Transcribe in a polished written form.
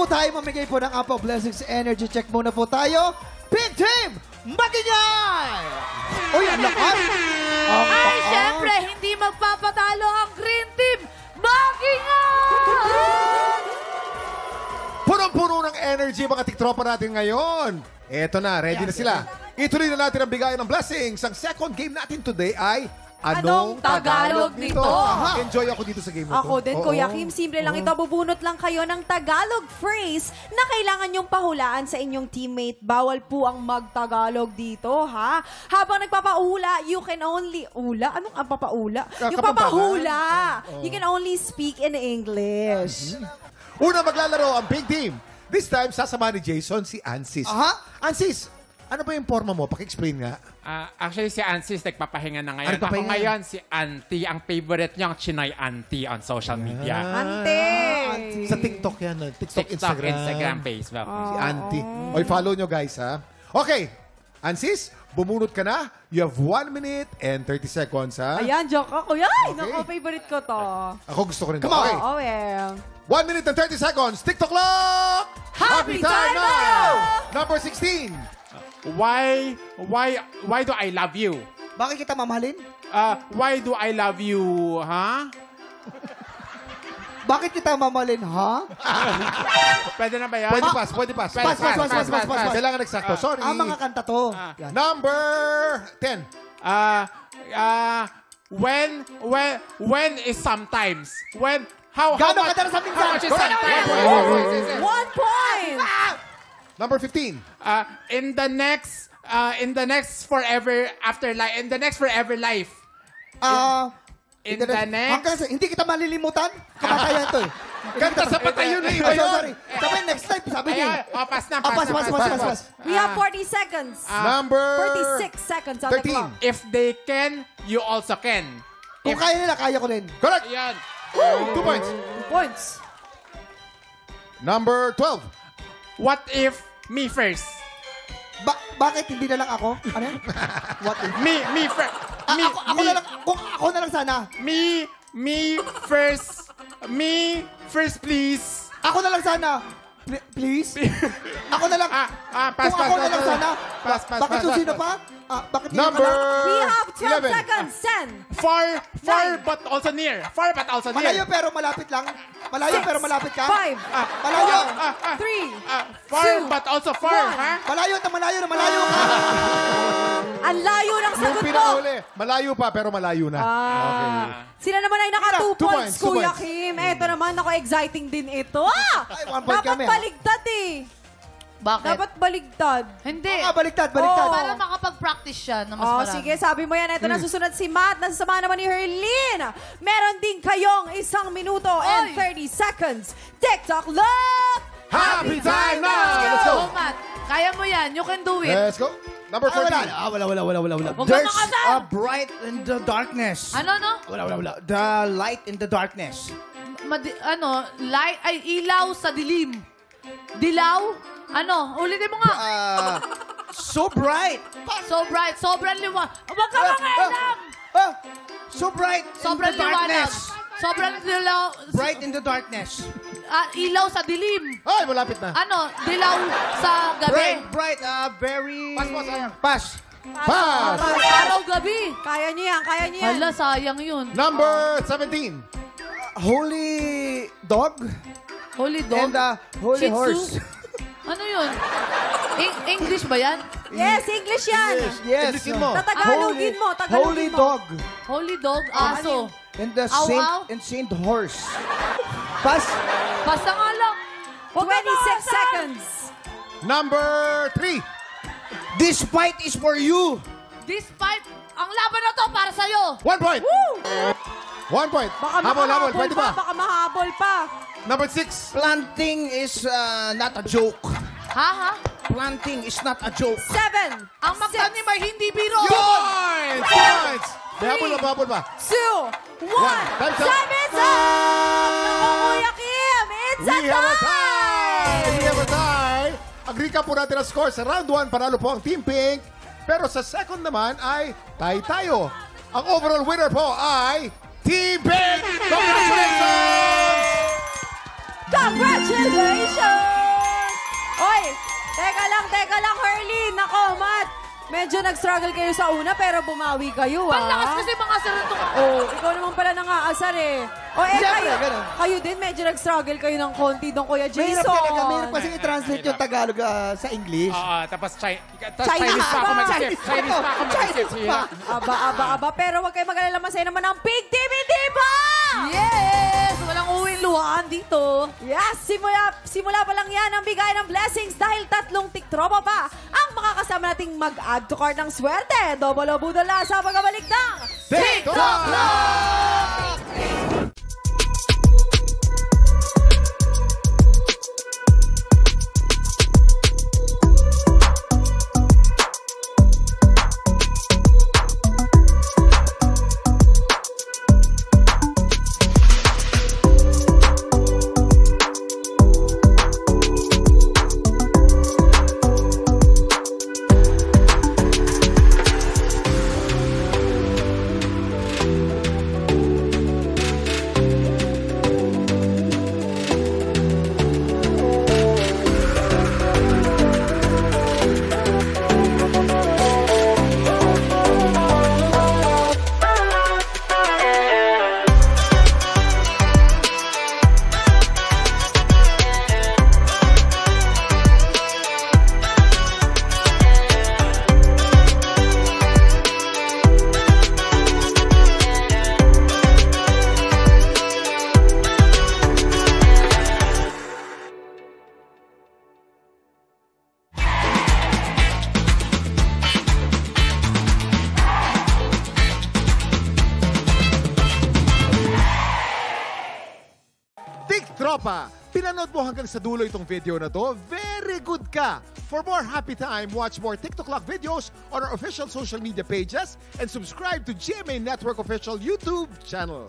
po tayo mamigay po ng Apple Blessings Energy Check muna po tayo. Pink Team, Maginyay! Uy, ang lakas! Ay, syempre, hindi magpapatalo ang Green Team, Maginyay! Punong-puno ng energy mga tiktropa natin ngayon. Eto na, ready na sila. Ituloy na natin ang bigayan ng blessings. Ang second game natin today ay Anong Tagalog nito? Enjoy ako dito sa game na to. Ako din, Kuya Kim. Simple lang ito. Bubunot lang kayo ng Tagalog phrase na kailangan nyong pahulaan sa inyong teammate. Bawal po ang mag-Tagalog dito, ha? Habang nagpapaula, you can only... Ula? Anong ang papaula? Yung papahula. You can only speak in English. Una maglalaro ang big team. This time, sasama ni Jason si Ansis. Ansis, ano ba yung forma mo? Paki-explain nga. Actually, si Ansis nagpapahinga na ngayon. Ako ngayon, si Auntie. Ang favorite niyang Chinoy Auntie on social media. Auntie! Sa TikTok yan. TikTok, Instagram, Facebook. Si Auntie. Oy, follow nyo guys, ha? Okay. Ansis, bumunot ka na. You have 1 minute and 30 seconds, ha? Ayan, joke ako. Yan! Okay. Ako, favorite ko to. Ako gusto ko rin. Come on. Okay. Oh, well. 1 minute and 30 seconds. TikTok clock! Happy time now! Number 16. Why do I love you? Bakit kita mamahalin? Why do I love you, ha? Bakit kita mamahalin, ha? Pwede na ba yan? Pwede pass. Pass. Kailangan eksakto. Sorry. Mga kanta to. Yan. Number 10. When is sometimes? How Gano'ng much? kadalas sa minsan? How much is sometimes? 1 point! Number 15. In the next forever afterlife. In the next forever life. In the next. Hindi kita malilimutan. Kamatayan to eh. Kanta sa patay yun eh. Iba yun. Sorry. Sabi next time, sabi niya. Pass na. Pass. We have 40 seconds. Number 46 seconds on the 13. clock. If they can, you also can. Kung kaya nila, kaya ko rin. Correct. Yan. 2 points. 2 points. Number 12. What if me first? Bakit hindi na lang ako? Ano yan? What if? Me first. Ako na lang, kung ako na lang sana. Me first, please. Ako na lang sana. Please? Ako na lang. Pass. Kung ako na lang sana. Pass. Bakit sino pa? Bakit hindi Number ka lang? We have 12 11. seconds. 10. Far Nine. but also near. Far but also near. Malayo pero malapit lang. Malayo pero malapit ka. 5. Malayo. 3. Far Two. but also far, One. ha? Malayo ka. Ang layo ng Yung sagot mo. pinakauli. Malayo pa pero malayo na. Sila naman ay naka 2 Two points, points, 2 Kuya points. Kim. Eto naman, ako exciting din ito. Ay, 1 point Dapat kami, baligtad eh. Bakit? Dapat baligtad. Hindi. Baliktad. Para makapag-practice siya na mas marami. Sige, sabi mo yan. Ito na susunod si Matt. Nasasama naman ni Herlene. Meron din kayong 1 minuto and 30 seconds. TikTok look! Happy time now! Let's go. Oh, Matt. Kaya mo yan. You can do it. Let's go. Number 14. Wala. Huwag ka There's makasal. a bright in the darkness. Ano, no? Wala. The light in the darkness. Light, ay, ilaw sa dilim. Dilaw? Ano? Ulitin mo nga. So bright. So bright. Sobrang liwanag. Huwag ka makailam. So bright Sobrang in the liwanag. darkness. Sobrang dilaw. Bright in the darkness. Ilaw sa dilim. Ay, malapit na. Dilaw sa gabi. Bright, very... Pass. Araw-gabi. Kaya niyo yan. Hala, sayang yun. Number 17. Holy dog Holy dog. and holy Shih Tzu? horse. Ano yun? English ba yan? Yes, English yan. Yes. English mo. Tatagalogin mo. Holy dog Holy dog, aso. and the Aw, saint aw. and saint horse. Pass. Basta nga lang. 26 seconds. Number 3. This fight is for you. Despite, ang laban na to para sa'yo. 1 point. Woo! 1 point. Baka Habol. makahabol Pwede pa. pa. Baka mahabol pa. Number 6. Planting is not a joke. Ha? Planting is not a joke. 7. Ang magtanim ay hindi biro. Points. May habol pa. 2, 1. Time's up. Time is up! Naku, Kuya Kim! It's a We have a tie! tie. Agree ka po natin ang score. Sa round 1, panalo po ang Team Pink. Pero sa second naman ay tie tayo. Ang overall winner po ay Team Pink! Congratulations! Congratulations! teka lang, Hurley. Nako, Matt. Medyo nag-struggle kayo sa una, pero bumawi kayo, Panlakas kasi mga sarito. Oh, ikaw naman pala nang-aasar eh. O, Siyempre, kayo, ganun. kayo din, medyo nag-struggle kayo ng konti doon, Kuya Jason. Mahirap talaga. Mahirap kasi i-translate yung Tagalog sa English. Tapos Chinese pa ako pa. mag-isip. Chinese pa ako mag-isip. Chinese pa. Aba. Pero huwag kayo mag-alala, masaya naman ang Pig Team, hindi ba? Yes! Walang uwing luhaan dito. Yes, simula pa lang yan ang bigay ng blessings dahil 3 tiktropa pa ang makakasama nating mag-add to cart ng swerte. Double o budol na sa pagbabalik ng TikTok Clock! Tropa, pinanood mo hanggang sa dulo itong video na to? Very good ka! For more happy time, watch more TikTok Clock videos on our official social media pages and subscribe to GMA Network official YouTube channel.